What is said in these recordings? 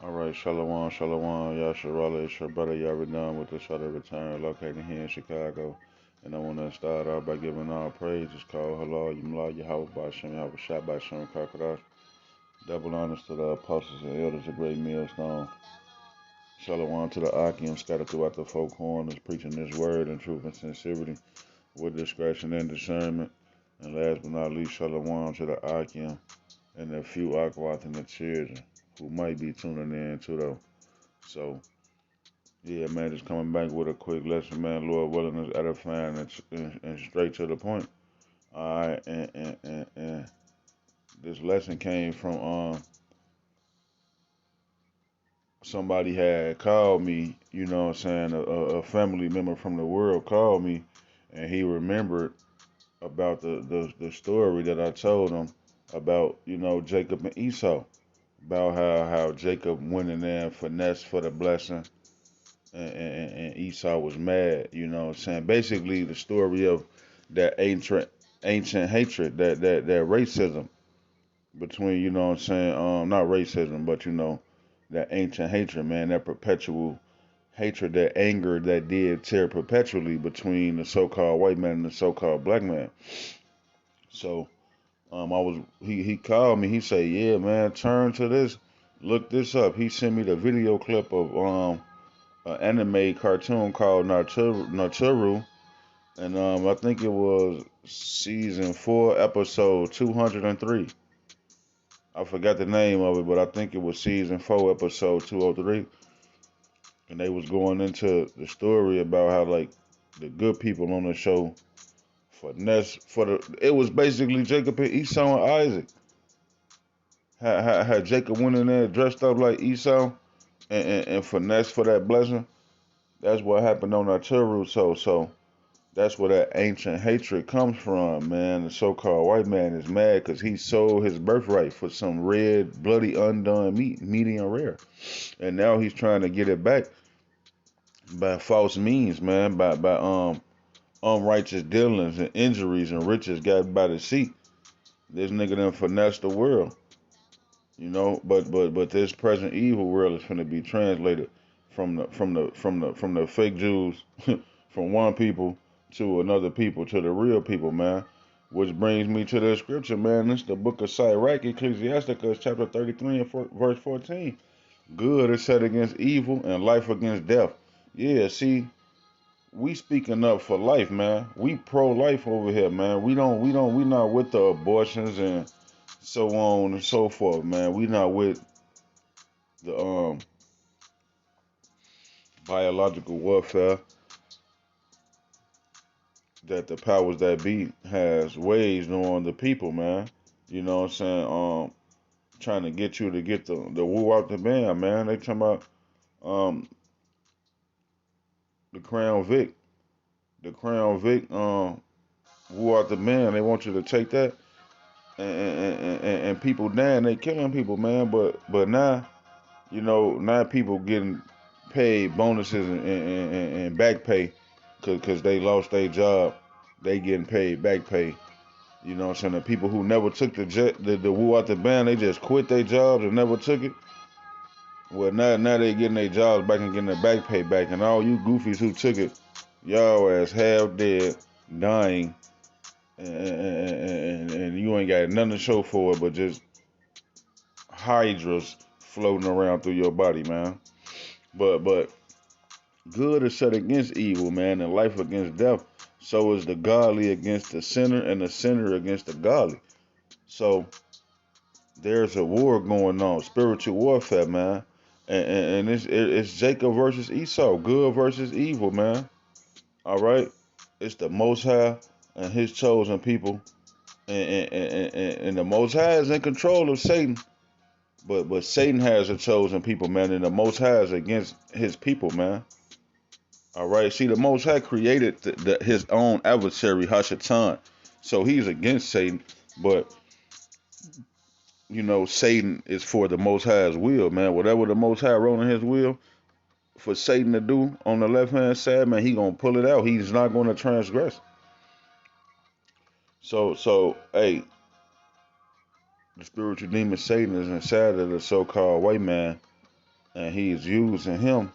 All right, Shalom, Shalom, Yasharala, it's your brother Yaradon with the Shutter Return, located here in Chicago. And I want to start out by giving all praises, call Halal, Yumla, Yahweh, Bashem, Yahweh, Shah, Bashem, Kakadash. Double honors to the apostles and elders of Great Millstone. Shalom to the Akim scattered throughout the four corners, preaching this word in truth and sincerity, with discretion and discernment. And last but not least, Shalom to the Akim and the few Akwat and the children who might be tuning in to the. So, yeah, man, just coming back with a quick lesson, man. Lord willing, is edifying and straight to the point. All right, and this lesson came from somebody had called me. You know what I'm saying? A family member from the world called me, and he remembered about the story that I told him about Jacob and Esau, about how Jacob went in there and finessed for the blessing, and Esau was mad. You know what I'm saying? Basically, the story of that ancient hatred, that racism between, you know what I'm saying, not racism, but that ancient hatred, man, that perpetual hatred, that anger that did tear perpetually between the so-called white man and the so-called black man. So, he called me. He said, "Yeah, man, turn to this, look this up." He sent me the video clip of an anime cartoon called Naturu, and I think it was season 4, episode 203. I forgot the name of it, but I think it was season 4, episode 203. And they was going into the story about how like the good people on the show finesse for the. It was basically Jacob and Esau and Isaac. Had Jacob went in there dressed up like Esau and finesse for that blessing. That's what happened on Naturu. So that's where that ancient hatred comes from, man. The so-called white man is mad because he sold his birthright for some red, bloody, undone meat, medium rare, and now he's trying to get it back by false means, man. By unrighteous dealings and injuries and riches got by the sea. This nigga done finessed the world, But this present evil world is finna be translated from the fake Jews from one people to another people to the real people, man. Which brings me to the scripture, man. This is the book of Sirach, Ecclesiasticus, chapter 33 and verse 14. Good is set against evil and life against death. Yeah, see, we speaking up for life, man. We pro-life over here, man. We not with the abortions and so on and so forth, man. We not with the biological warfare that the powers that be has waged on the people, man. You know what I'm saying? Trying to get you to get the woo out the band, man. They talking about um the Crown Vic, woo out the band. They want you to take that, and people dying. They killing people, man. But now, now people getting paid bonuses and back pay because they lost their job. They getting paid back pay. You know what I'm saying? The people who never took the woo out the band, they just quit their jobs and never took it. Well, now they getting their jobs back and getting their back pay back. And all you goofies who took it, y'all ass half dead, dying, and you ain't got nothing to show for it but just hydras floating around through your body, man. But good is set against evil, man, and life against death. So is the godly against the sinner, and the sinner against the godly. So there's a war going on, spiritual warfare, man. And it's Jacob versus Esau, good versus evil, man. All right, it's the Most High and His chosen people, and the Most High is in control of Satan, but Satan has a chosen people, man, and the Most High is against His people, man. All right, see, the Most High created His own adversary, Hashatan, so He's against Satan, but Satan is for the Most High's will, man. Whatever the Most High wrote in His will for Satan to do on the left hand side, man, He gonna pull it out. He's not gonna transgress. So, hey, the spiritual demon Satan is inside of the so-called white man, and he's using him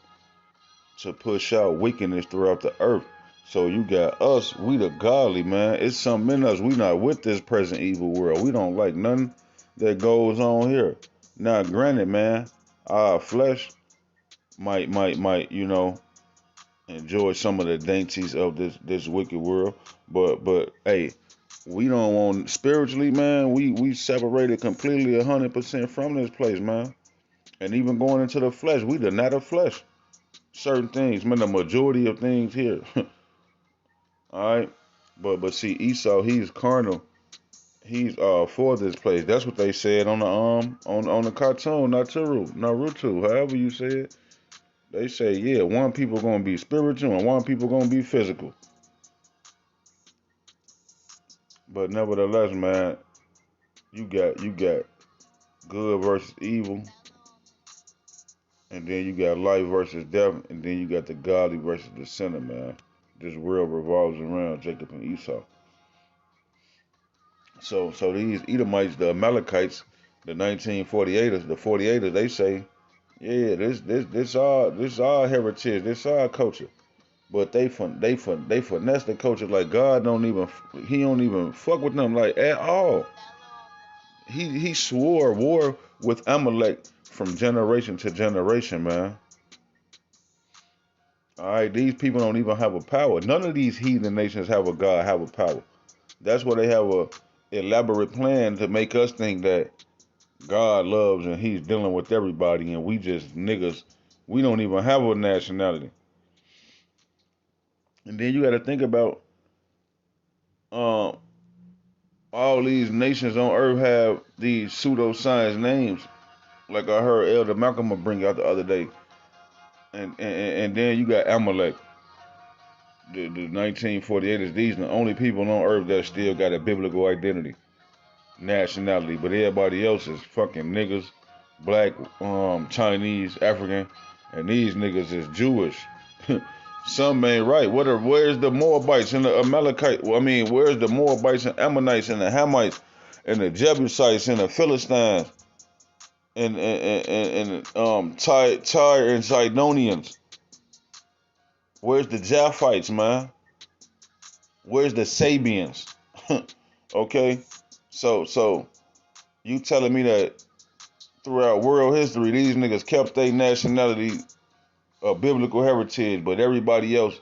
to push out wickedness throughout the earth. So you got us, we the godly, man. It's something in us. We not with this present evil world. We don't like nothing that goes on here. Now, granted, man, our flesh might, enjoy some of the dainties of this wicked world. But hey, we don't want spiritually, man. We separated completely 100% from this place, man. And even going into the flesh, we the not of flesh. Certain things, man. The majority of things here. All right, but see, Esau, he's carnal. He's for this place. That's what they said on the on the cartoon, Naruto, however you say it. They say, yeah, one people gonna be spiritual and one people gonna be physical. But nevertheless, man, you got good versus evil, and then you got life versus death, and then you got the godly versus the sinner, man. This world revolves around Jacob and Esau. So these Edomites, the Amalekites, the 1948ers, the 48ers, they say, yeah, this our heritage, this our culture. But they finesse the culture like God he don't even fuck with them like at all. He swore war with Amalek from generation to generation, man. All right, these people don't even have a power. None of these heathen nations have a God, have a power. That's why they have a elaborate plan to make us think that God loves and He's dealing with everybody, and we just niggas. We don't even have a nationality. And then you got to think about um, all these nations on earth have these pseudoscience names. Like I heard Elder Malcolm bring out the other day, and then you got Amalek, the 1948ers. These are the only people on earth that still got a biblical identity, nationality. But everybody else is fucking niggas, black, Chinese, African, and these niggas is Jewish. Some ain't right. Where's the Moabites and the Amalekite? Well, I mean, where's the Moabites and Ammonites and the Hamites and the Jebusites and the Philistines and Tyre and Sidonians? Where's the Japhites, man? Where's the Sabians? Okay, so you telling me that throughout world history, these niggas kept their nationality, biblical heritage, but everybody else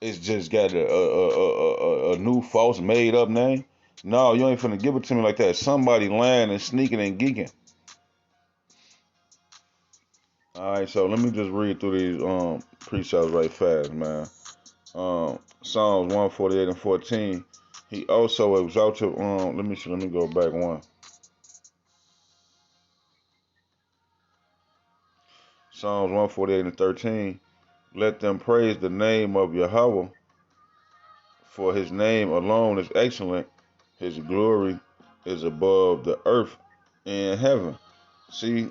is just got a new false made up name? No, you ain't finna give it to me like that. Somebody lying and sneaking and geeking. All right, so let me just read through these precepts right fast, man. Psalms 148 and 14. He also exalted. Let me see. Let me go back one. Psalms 148 and 13. Let them praise the name of Yahweh, for His name alone is excellent. His glory is above the earth and heaven. See,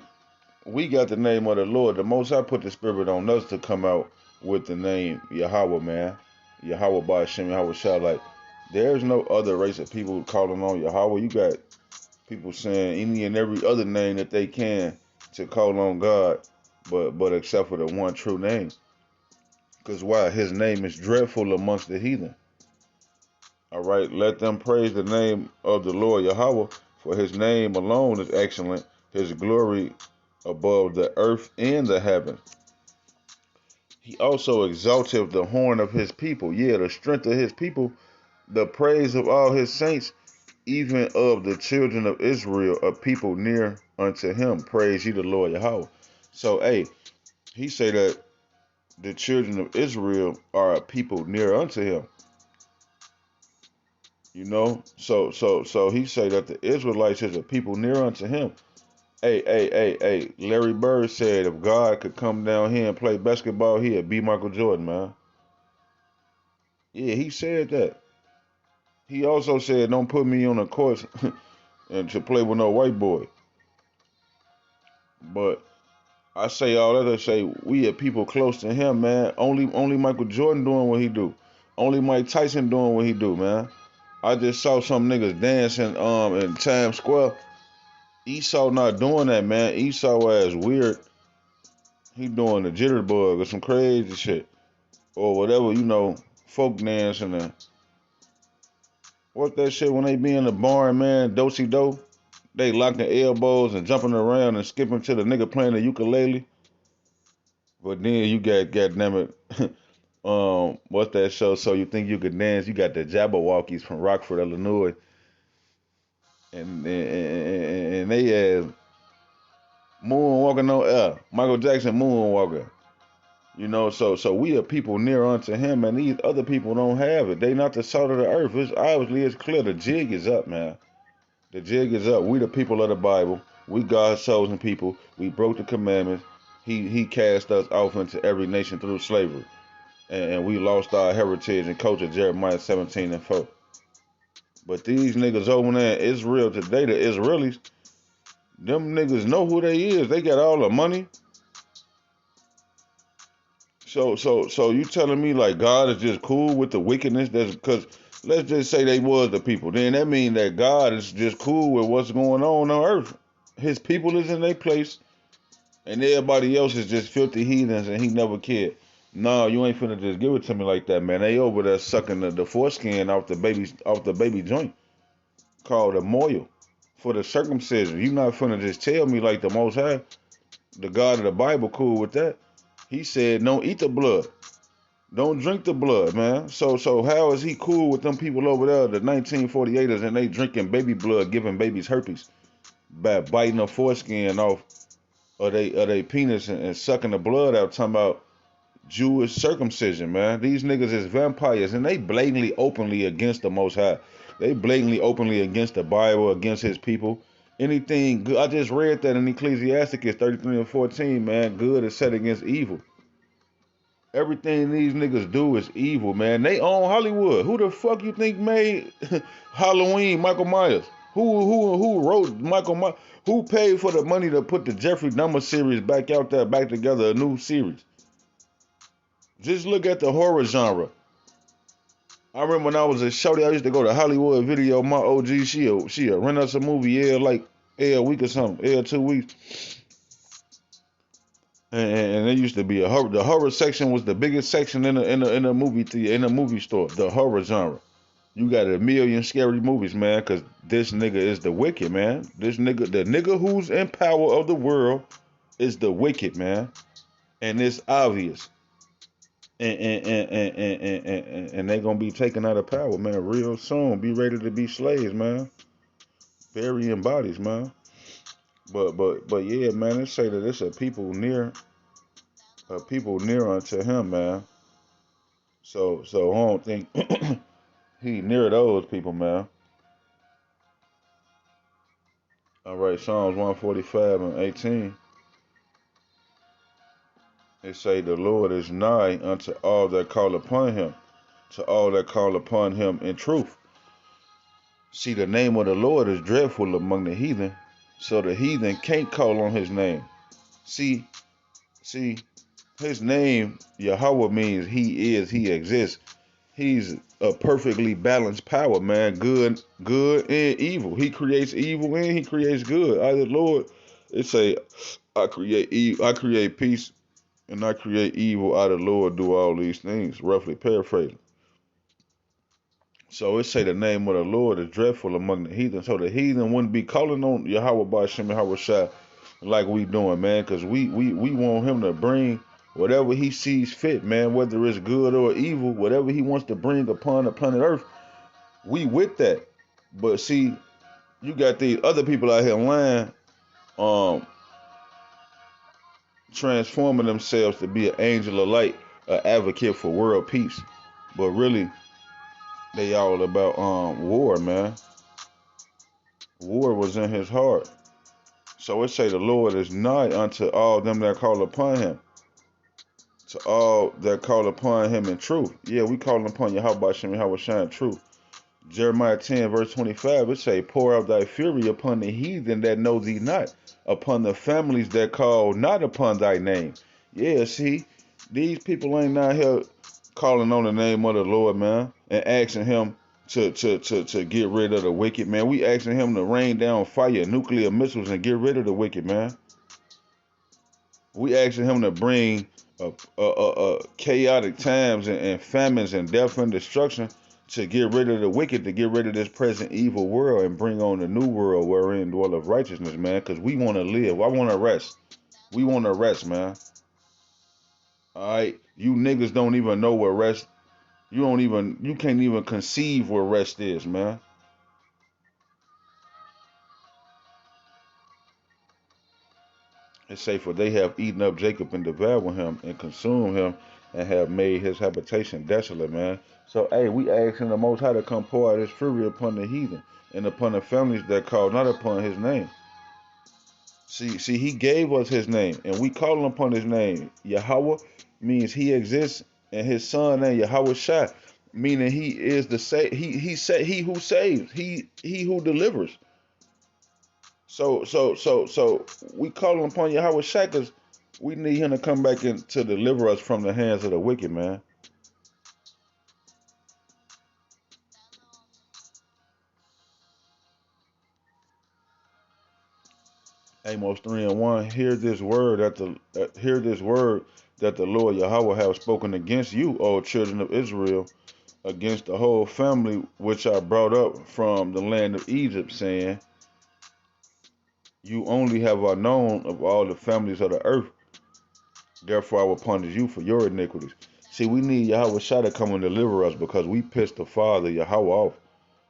we got the name of the Lord. The Most High put the Spirit on us to come out with the name Yahweh, man. Yahweh by Hashem, Yahweh Shah. Like, there's no other race of people calling on Yahweh. You got people saying any and every other name that they can to call on God, but except for the one true name. Because why? His name is dreadful amongst the heathen. All right, let them praise the name of the Lord Yahweh, for His name alone is excellent. His glory above the earth and the heaven. He also exalteth the horn of His people, yeah, the strength of His people, the praise of all His saints, even of the children of Israel, a people near unto Him. Praise ye the Lord Yahweh. So, hey, he say that the children of Israel are a people near unto Him. You know, so he say that the Israelites is a people near unto Him. Hey. Larry Bird said if God could come down here and play basketball, he'd be Michael Jordan, man. Yeah, he said that. He also said, don't put me on the court and to play with no white boy. But I say all that to say we are people close to him, man. Only Michael Jordan doing what he do. Only Mike Tyson doing what he do, man. I just saw some niggas dancing in Times Square. Esau not doing that, man. Esau ass weird. He doing the jitterbug or some crazy shit. Or whatever, folk dancing and what's that shit when they be in the barn, man, do-si-do? They locking elbows and jumping around and skipping to the nigga playing the ukulele. But then you got, goddamn it, what's that show? So You Think You Could Dance? You got the Jabberwockies from Rockford, Illinois, and they moonwalking on air. Michael Jackson moonwalking. So we are people near unto him, and these other people don't have it. They not the salt of the earth. It's clear. The jig is up, man. The jig is up. We the people of the Bible. We God's chosen people. We broke the commandments. He cast us off into every nation through slavery. And we lost our heritage and culture, Jeremiah 17:4. But these niggas over there in Israel today, the Israelis, them niggas know who they is. They got all the money. So you telling me like God is just cool with the wickedness? That's because let's just say they was the people. Then that means that God is just cool with what's going on earth. His people is in their place, and everybody else is just filthy heathens, and he never cared. No, you ain't finna just give it to me like that, man. They over there sucking the foreskin off the baby joint called a moil for the circumcision. You not finna just tell me like the Most High, the God of the Bible, cool with that. He said, don't eat the blood. Don't drink the blood, man. So how is he cool with them people over there, the 1948ers, and they drinking baby blood, giving babies herpes by biting the foreskin off of they penis and sucking the blood out, talking about Jewish circumcision, man. These niggas is vampires, and they blatantly, openly against the Most High. They blatantly, openly against the Bible, against his people. Anything good, I just read that in Ecclesiasticus 33:14, man. Good is set against evil. Everything these niggas do is evil, man. They own Hollywood. Who the fuck you think made Halloween? Michael Myers. Who wrote Michael Myers? Who paid for the money to put the Jeffrey Dahmer series back out there, back together, a new series? Just look at the horror genre. I remember when I was a shorty, I used to go to Hollywood Video. My OG, she'll rent us a movie every week or something, every 2 weeks. And there used to be the horror section was the biggest section in a movie theater, in a movie store. The horror genre. You got a million scary movies, man, because this nigga is the wicked, man. The nigga who's in power of the world is the wicked, man, and it's obvious. And they gonna be taken out of power, man, real soon. Be ready to be slaves, man. Burying bodies, man. But yeah, man, they say that it's a people near unto him, man. So I don't think he near those people, man. All right, Psalms 145:18. It say the Lord is nigh unto all that call upon him, to all that call upon him in truth. See, the name of the Lord is dreadful among the heathen, so the heathen can't call on his name. See, his name, Yahweh, means he exists. He's a perfectly balanced power, man. Good and evil. He creates evil and he creates good. I, the Lord, it say, I create peace and I create evil. I, the Lord, do all these things. Roughly paraphrasing. So it say the name of the Lord is dreadful among the heathen. So the heathen wouldn't be calling on Yahweh Ba'Shem Yahweh Shai like we doing, man, because we want him to bring whatever he sees fit, man, whether it's good or evil, whatever he wants to bring upon the planet Earth, we with that. But see, you got these other people out here lying, transforming themselves to be an angel of light, an advocate for world peace. But really, they all about war, man. War was in his heart. So it say the Lord is nigh unto all them that call upon him. To all that call upon him in truth. Yeah, we calling upon Yahweh Shem Yahweh Shine truth. Jeremiah 10:25, it say, pour out thy fury upon the heathen that know thee not, upon the families that call not upon thy name. Yeah, see, these people ain't out here calling on the name of the Lord, man, and asking him to get rid of the wicked, man. We asking him to rain down fire, nuclear missiles, and get rid of the wicked, man. We asking him to bring chaotic times and famines and death and destruction to get rid of the wicked, to get rid of this present evil world and bring on a new world wherein dwelleth righteousness, man. Because we want to live. I want to rest. We want to rest, man. All right, you niggas don't even know what rest. You can't even conceive what rest is, man. It say, for they have eaten up Jacob and devoured him and consumed him and have made his habitation desolate, man. So, hey, we asking the Most High to come pour out his fury upon the heathen and upon the families that call not upon his name. See, he gave us his name, and we calling upon his name. Yahweh means he exists, and his son name Yahweh Shai, meaning he is the he who saves, he who delivers. So we calling upon Yahweh Shai because we need him to come back and to deliver us from the hands of the wicked, man. Amos 3:1. Hear this word that the Lord Yahweh have spoken against you, O children of Israel, against the whole family which I brought up from the land of Egypt, saying, you only have I known of all the families of the earth. Therefore I will punish you for your iniquities. See, we need Yahweh Shai to come and deliver us because we pissed the Father Yahweh off.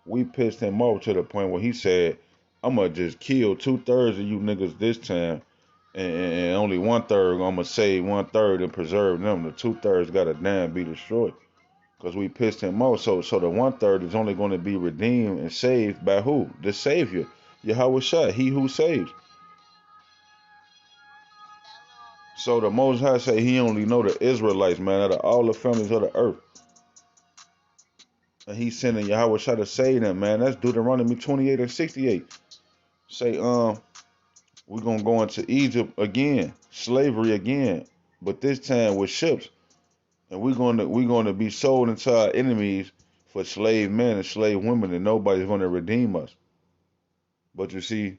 We pissed him off to the point where he said, I'm going to just kill 2/3 of you niggas this time. And only 1/3, I'm going to save 1/3 and preserve them. The 2/3 got to damn be destroyed. Because we pissed him off. So the 1/3 is only going to be redeemed and saved by who? The Savior. Yahweh Shai, he who saves. So the Most High say he only know the Israelites, man, out of all the families of the earth. And he's sending Yahweh Shai to save them, man. That's Deuteronomy 28:68. Say, we're gonna go into Egypt again, slavery again, but this time with ships. And we're gonna be sold into our enemies for slave men and slave women, and nobody's gonna redeem us. But you see,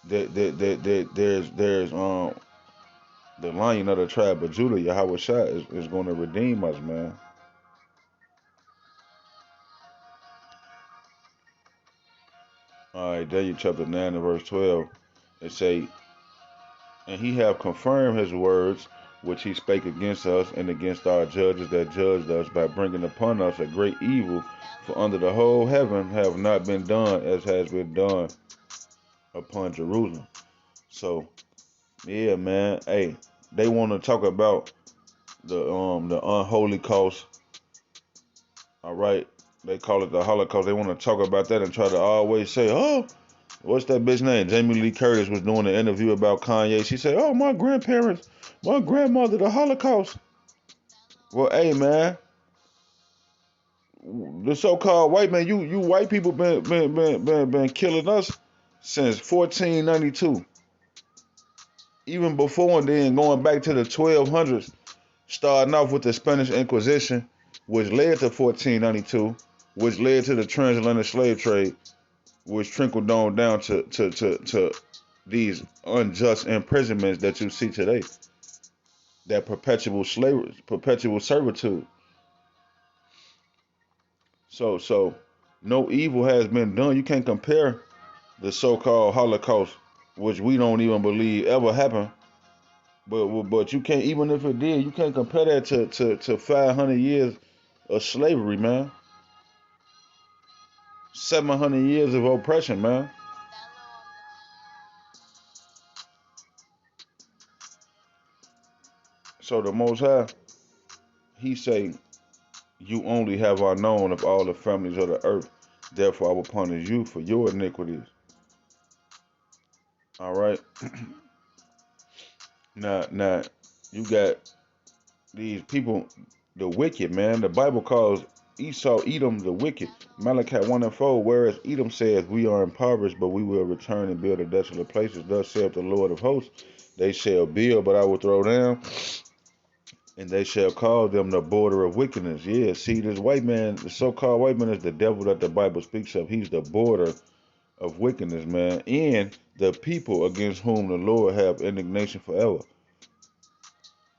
there's the Lion of the tribe of Judah, Yahweh Shai, is gonna redeem us, man. All right, Daniel chapter 9 and verse 12. It say, and he have confirmed his words which he spake against us and against our judges that judged us by bringing upon us a great evil, for under the whole heaven have not been done as has been done upon Jerusalem. So yeah, man. Hey, they want to talk about the unholy cost. All right, they call it the Holocaust. They want to talk about that and try to always say, oh, what's that bitch name? Jamie Lee Curtis was doing an interview about Kanye. She said, oh, my grandmother, the Holocaust. Well, hey, man, the so-called white man, you white people been killing us since 1492. Even before and then, going back to the 1200s, starting off with the Spanish Inquisition, which led to 1492, which led to the transatlantic slave trade, which trickled on down to these unjust imprisonments that you see today. That perpetual slavery, perpetual servitude. So no evil has been done. You can't compare the so-called Holocaust, which we don't even believe ever happened. But you can't, even if it did, you can't compare that to 500 years of slavery, man. 700 years of oppression, man. So the Most High, he say, you only have I known of all the families of the earth. Therefore I will punish you for your iniquities. All right. Now, you got these people, the wicked, man. The Bible calls Esau, Edom, the wicked. Malachi 1:4. Whereas Edom says, we are impoverished, but we will return and build a desolate places. Thus saith the Lord of hosts, they shall build, but I will throw down. And they shall call them the border of wickedness. Yeah, see, this white man, the so-called white man, is the devil that the Bible speaks of. He's the border of wickedness, man, and the people against whom the Lord have indignation forever.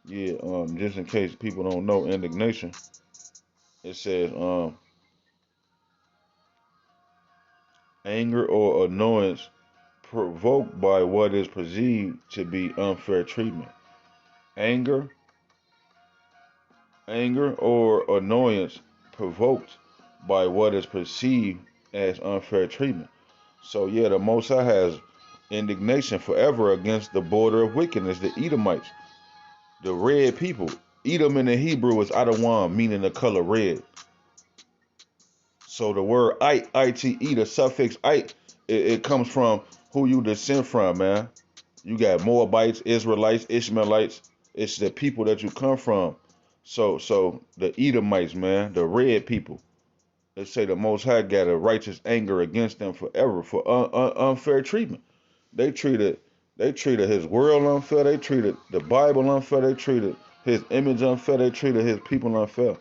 Yeah, just in case people don't know indignation, it says anger or annoyance provoked by what is perceived to be unfair treatment. Anger, anger or annoyance provoked by what is perceived as unfair treatment. So yeah, the Most High has indignation forever against the border of wickedness, the Edomites, the red people. Edom in the Hebrew is Adawan, meaning the color red. So the word it, the suffix it, it comes from who you descend from, man. You got Moabites, Israelites, Ishmaelites. It's the people that you come from. So the Edomites, man, the red people. They say the Most High got a righteous anger against them forever for unfair treatment. They treated they treated his world unfair. They treated the Bible unfair. They treated his image unfair. They treated his people unfair.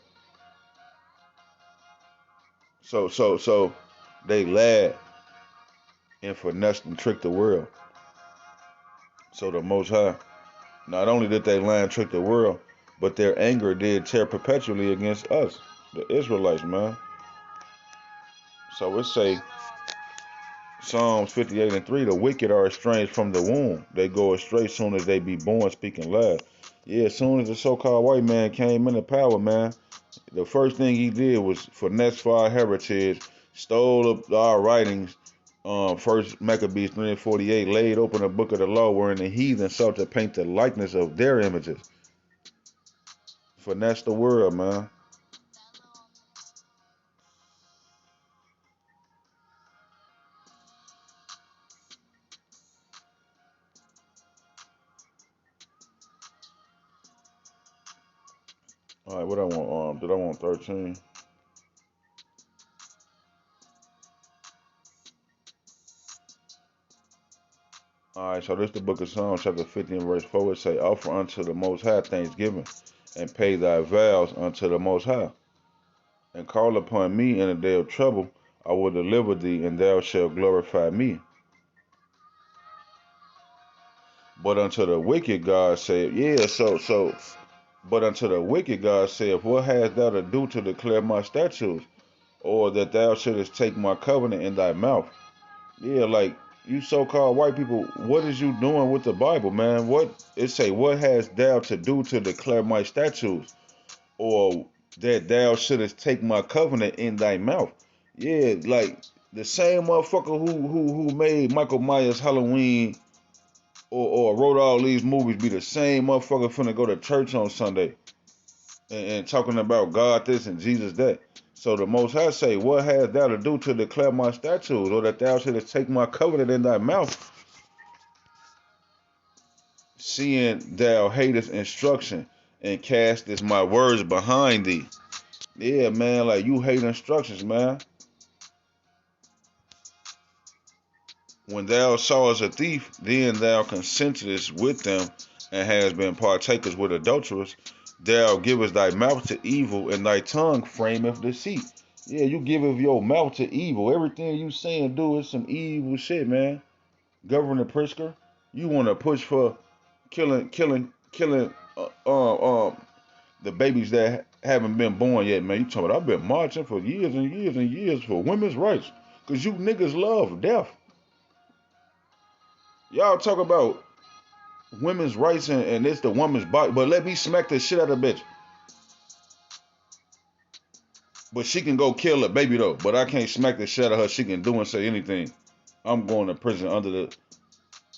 So they lied and finessed and tricked the world. So the Most High, not only did they lie and trick the world, but their anger did tear perpetually against us, the Israelites, man. So it say Psalms 58:3, the wicked are estranged from the womb. They go astray soon as they be born, speaking lies. Yeah, as soon as the so-called white man came into power, man, the first thing he did was finesse for our heritage, stole up our writings. First Maccabees 3:48 laid open the book of the law, wherein the heathen sought to paint the likeness of their images. Finesse the world, man. All right, what I want? Did I want 13? All right, so this is the book of Psalms, chapter 50 and verse 4. It say, offer unto the Most High thanksgiving, and pay thy vows unto the Most High, and call upon me in the day of trouble. I will deliver thee, and thou shalt glorify me. But unto the wicked God said, yeah, but unto the wicked God said, what hast thou to do to declare my statutes, or that thou shouldest take my covenant in thy mouth? Yeah, like you so-called white people, what is you doing with the Bible, man? What it say? What has thou to do to declare my statutes, or that thou shouldest take my covenant in thy mouth? Yeah, like the same motherfucker who made Michael Myers Halloween or wrote all these movies be the same motherfucker finna go to church on Sunday and talking about God this and Jesus that. So the Most High say, what hast thou to do to declare my statutes, or that thou shouldest take my covenant in thy mouth, seeing thou hatest instruction and castest my words behind thee? Yeah, man, like you hate instructions, man. When thou sawest a thief, then thou consentest with them, and hast been partakers with adulterers. Thou givest thy mouth to evil, and thy tongue frameth deceit. Yeah, you giveth your mouth to evil. Everything you say and do is some evil shit, man. Governor Prisker, you want to push for killing the babies that haven't been born yet, man. You talking about I've been marching for years and years and years for women's rights, cause you niggas love death. Y'all talk about women's rights and it's the woman's body, but let me smack the shit out of a bitch. But she can go kill a baby though. But I can't smack the shit out of her. She can do and say anything. I'm going to prison under the.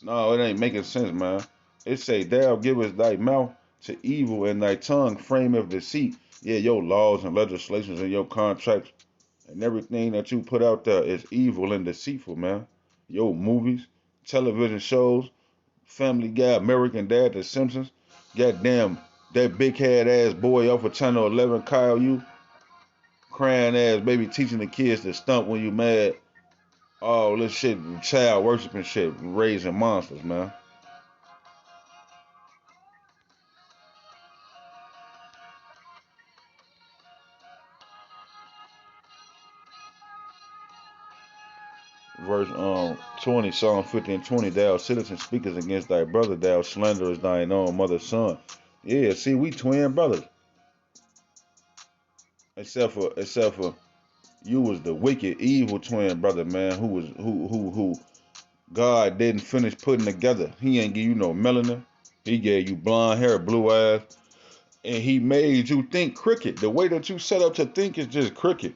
No, it ain't making sense, man. It say, thou givest thy mouth to evil and thy tongue frame of deceit. Yeah, your laws and legislations and your contracts and everything that you put out there is evil and deceitful, man. Your movies, television shows, Family Guy, American Dad, The Simpsons. Goddamn, that big head ass boy off of Channel 11, Kyle, you crying ass baby teaching the kids to stump when you mad. All this shit, child worshiping shit, raising monsters, man. verse 20, Psalm 50 and 20, thou sittest and speakest against thy brother, thou slanderest thine own mother's son. Yeah, see, we twin brothers. Except for you was the wicked, evil twin brother, man, who God didn't finish putting together. He ain't give you no melanin. He gave you blonde hair, blue eyes, and he made you think cricket. The way that you set up to think is just cricket.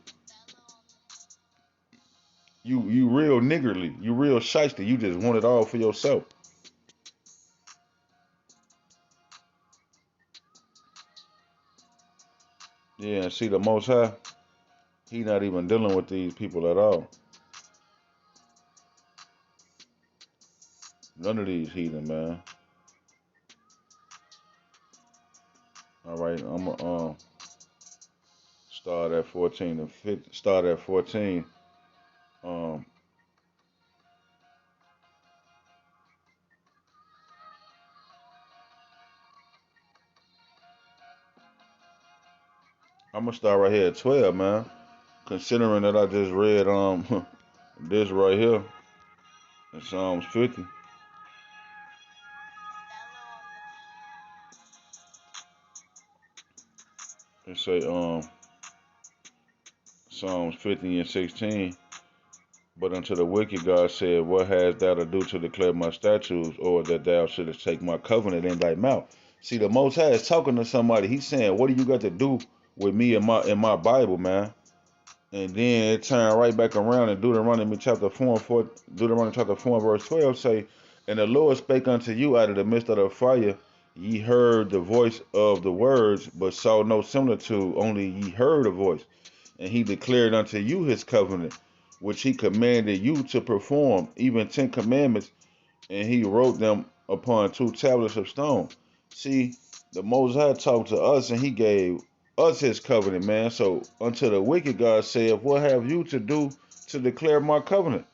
You real niggardly. You real shiesty. You just want it all for yourself. Yeah, and see the Most High, he not even dealing with these people at all. None of these heathen, man. All right, I'm gonna start at 14 and 50, start at 14. Um, I'm gonna start right here at 12, man. Considering that I just read this right here in Psalms 50. It say Psalms 50 and 16. But unto the wicked God said, what hast thou to do to declare my statutes, or that thou shouldest take my covenant in thy mouth? See, the Most High is talking to somebody. He's saying, what do you got to do with me in my Bible, man? And then it turned right back around in Deuteronomy chapter 4, Deuteronomy chapter 4 verse 12 say, and the Lord spake unto you out of the midst of the fire. Ye heard the voice of the words, but saw no similitude, only ye heard a voice. And he declared unto you his covenant, which he commanded you to perform, even 10 commandments, and he wrote them upon 2 tablets of stone. See, the Most High talked to us and he gave us his covenant, man. So unto the wicked God saith, what have you to do to declare my covenant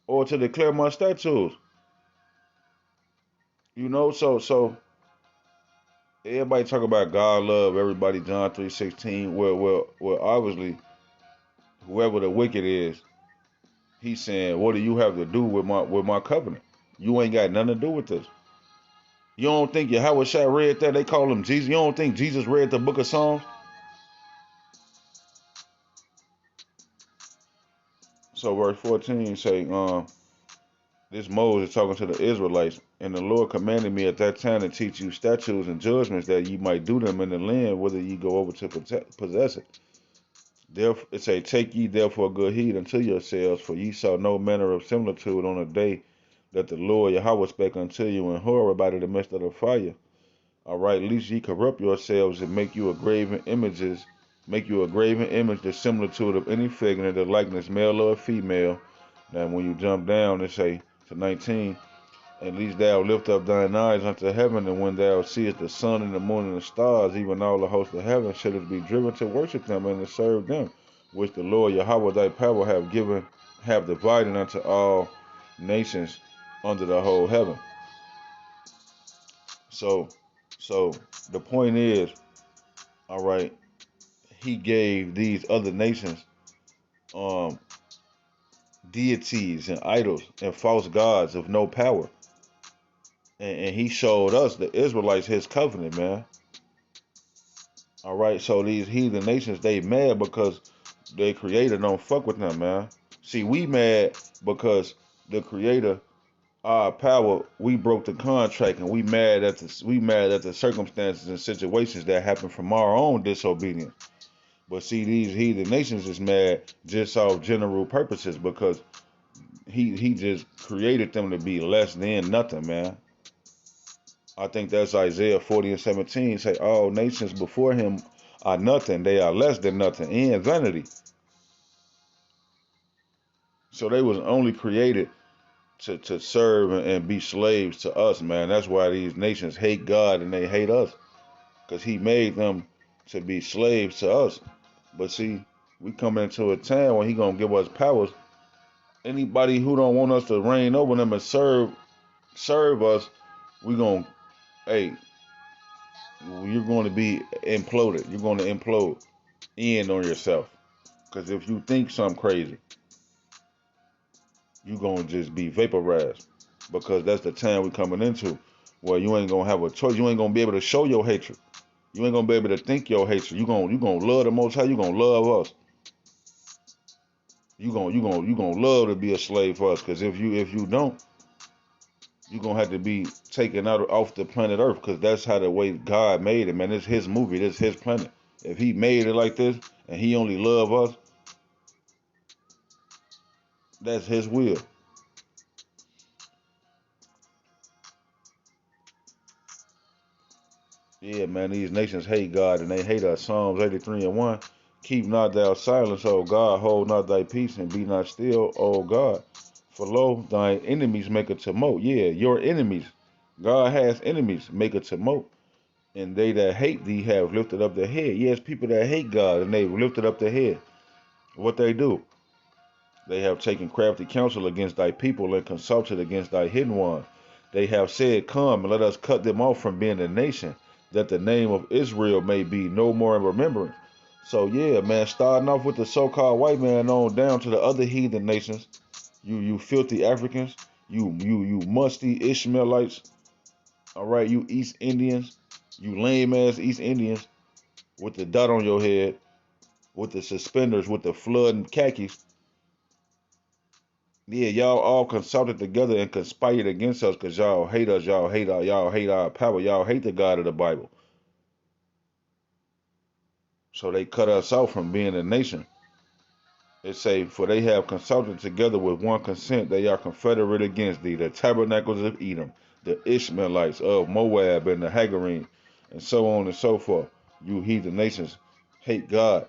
or to declare my statutes? You know, so everybody talk about God love everybody, John 3:16. Well, obviously, whoever the wicked is, he's saying, what do you have to do with my covenant? You ain't got nothing to do with this. You don't think Yahweh Shai read that? They call him Jesus. You don't think Jesus read the book of Psalms? So verse 14 say, this Moses talking to the Israelites, and the Lord commanded me at that time to teach you statutes and judgments that ye might do them in the land, whether ye go over to possess it. Therefore, it say, take ye therefore good heed unto yourselves, for ye saw no manner of similitude on the day that the Lord Yahweh spake unto you in Horeb out of the midst of the fire. All right, lest ye corrupt yourselves and make you a graven images, make you a graven image, the similitude of any figure, the likeness male or female. Now, when you jump down, it say to 19, at least thou lift up thine eyes unto heaven, and when thou seest the sun and the moon and the stars, even all the hosts of heaven, shouldst be driven to worship them and to serve them, which the Lord Yahweh thy power have divided unto all nations under the whole heaven. So, so the point is, all right, he gave these other nations um deities and idols and false gods of no power. And he showed us, the Israelites, his covenant, man. All right, so these heathen nations, they mad because their creator don't fuck with them, man. See, we mad because the creator, our power, we broke the contract, and we mad at the circumstances and situations that happen from our own disobedience. But see, these heathen nations is mad just off general purposes because he just created them to be less than nothing, man. I think that's Isaiah 40 and 17. Say all nations before him are nothing. They are less than nothing and vanity. So they was only created to serve and be slaves to us, man. That's why these nations hate God and they hate us. Because he made them to be slaves to us. But see, we come into a time when he gonna give us powers. Anybody who don't want us to reign over them and serve us, we gonna, hey, you're going to be imploded. You're going to implode in on yourself. Because if you think something crazy, you gonna just be vaporized because that's the time we coming into where you ain't gonna have a choice. You ain't gonna be able to show your hatred. You ain't gonna be able to think your hatred. You gonna love the Most High. You gonna love us. You gonna love to be a slave for us. Cause if you don't, you gonna have to be taken out off the planet Earth. Cause that's how the way God made it, man. It's His movie. This His planet. If He made it like this and He only love us, that's His will. Yeah, man, these nations hate God and they hate us. Psalms 83 and 1. Keep not thou silence, O God, hold not thy peace and be not still, O God. For lo, thine enemies make a tumult. Yeah, your enemies. God has enemies, make a tumult. And they that hate thee have lifted up their head. Yes, people that hate God and they've lifted up their head. What they do? They have taken crafty counsel against thy people and consulted against thy hidden ones. They have said, come and let us cut them off from being a nation, that the name of Israel may be no more in remembrance. So yeah, man, starting off with the so-called white man on down to the other heathen nations, you filthy Africans, you musty Ishmaelites, all right, you East Indians, you lame ass East Indians with the dot on your head, with the suspenders, with the flood and khakis. Yeah, y'all all consulted together and conspired against us because y'all hate us, y'all hate our power, y'all hate the God of the Bible. So they cut us off from being a nation. It say, for they have consulted together with one consent, they are confederate against thee, the tabernacles of Edom, the Ishmaelites of Moab, and the Hagarim, and so on and so forth. You heathen nations hate God,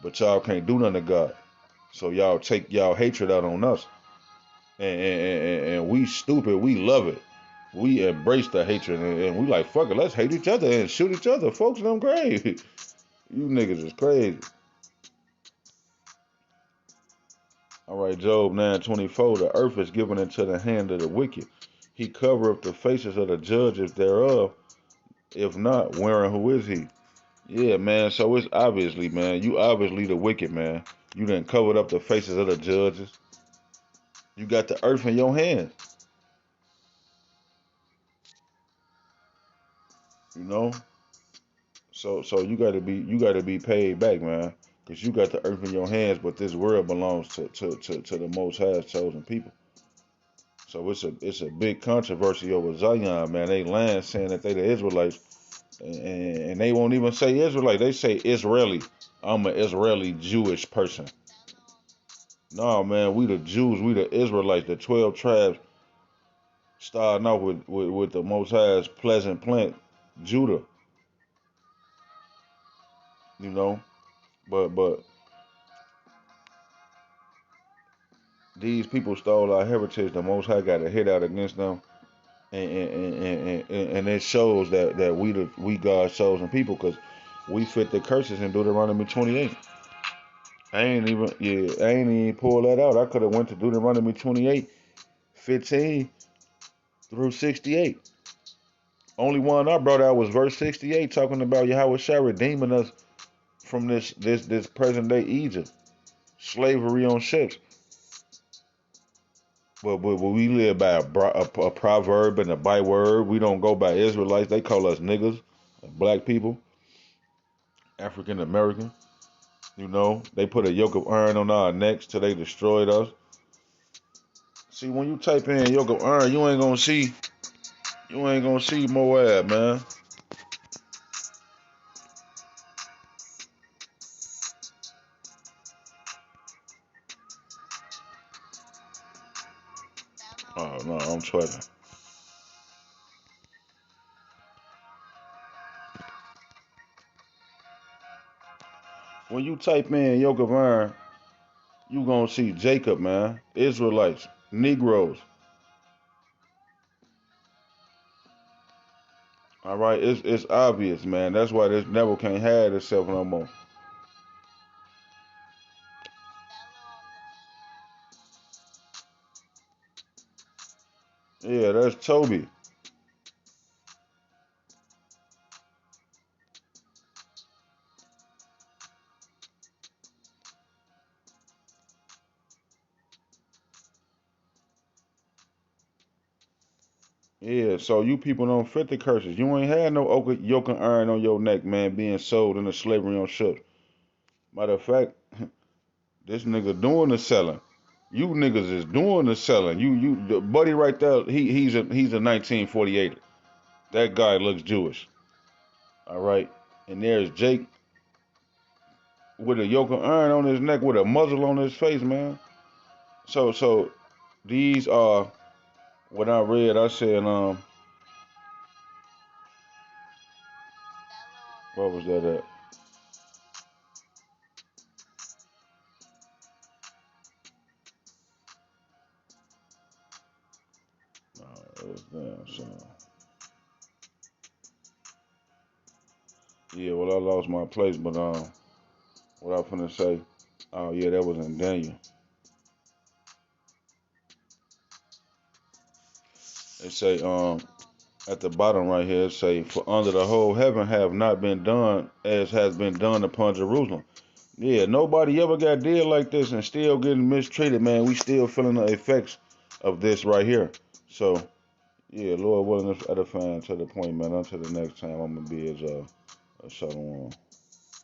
but y'all can't do nothing to God. So y'all take y'all hatred out on us. And we stupid, we love it. We embrace the hatred and we like, fuck it, let's hate each other and shoot each other. Folks, them crazy. You niggas is crazy. All right, Job 9:24. The earth is given into the hand of the wicked. He covereth the faces of the judges thereof. If not, wherein who is he? Yeah, man. So it's obviously, man, you obviously the wicked, man. You done covered up the faces of the judges. You got the earth in your hands, you know? So you gotta be paid back, man, because you got the earth in your hands, but this world belongs to the Most High's chosen people. So it's a big controversy over Zion, man. They lying saying that they the Israelites, and they won't even say Israelite. They say Israeli. I'm an Israeli Jewish person. No, man, we the Jews, we the Israelites, the 12 tribes, starting off with the Most High's pleasant plant, Judah, you know. But these people stole our heritage. The Most High got a hit out against them, and it shows that we God's chosen people because we fit the curses in Deuteronomy 28. I ain't even pull that out. I could have went to Deuteronomy 28, 15 through 68. Only one I brought out was verse 68, talking about Yahweh Shai redeeming us from this present day Egypt, slavery on ships. But we live by a proverb and a byword. We don't go by Israelites. They call us niggas, black people, African American. You know, they put a yoke of iron on our necks till they destroyed us. See, when you type in yoke of iron, you ain't gonna see Moab, man. Oh no, I'm tweaking. When you type in yoke of iron, you gonna see Jacob, man. Israelites, Negroes. All right, it's obvious, man. That's why this devil can't hide itself no more. Yeah, that's Toby. Yeah, so you people don't fit the curses. You ain't had no yoke and iron on your neck, man, being sold into slavery on ships. Matter of fact, this nigga doing the selling. You niggas is doing the selling. The buddy right there, he's a 1948. That guy looks Jewish. All right. And there's Jake with a yoke of iron on his neck with a muzzle on his face, man. So these are what I read. I said, what was that at? It was damn. So yeah, well I lost my place, but what I finna say? Oh yeah, that was in Daniel. It say at the bottom right here, it say, for under the whole heaven have not been done as has been done upon Jerusalem. Yeah, nobody ever got did like this and still getting mistreated, man. We still feeling the effects of this right here. So, yeah, Lord willing, us edifying to the point, man. Until the next time, I'm gonna be as a shalom.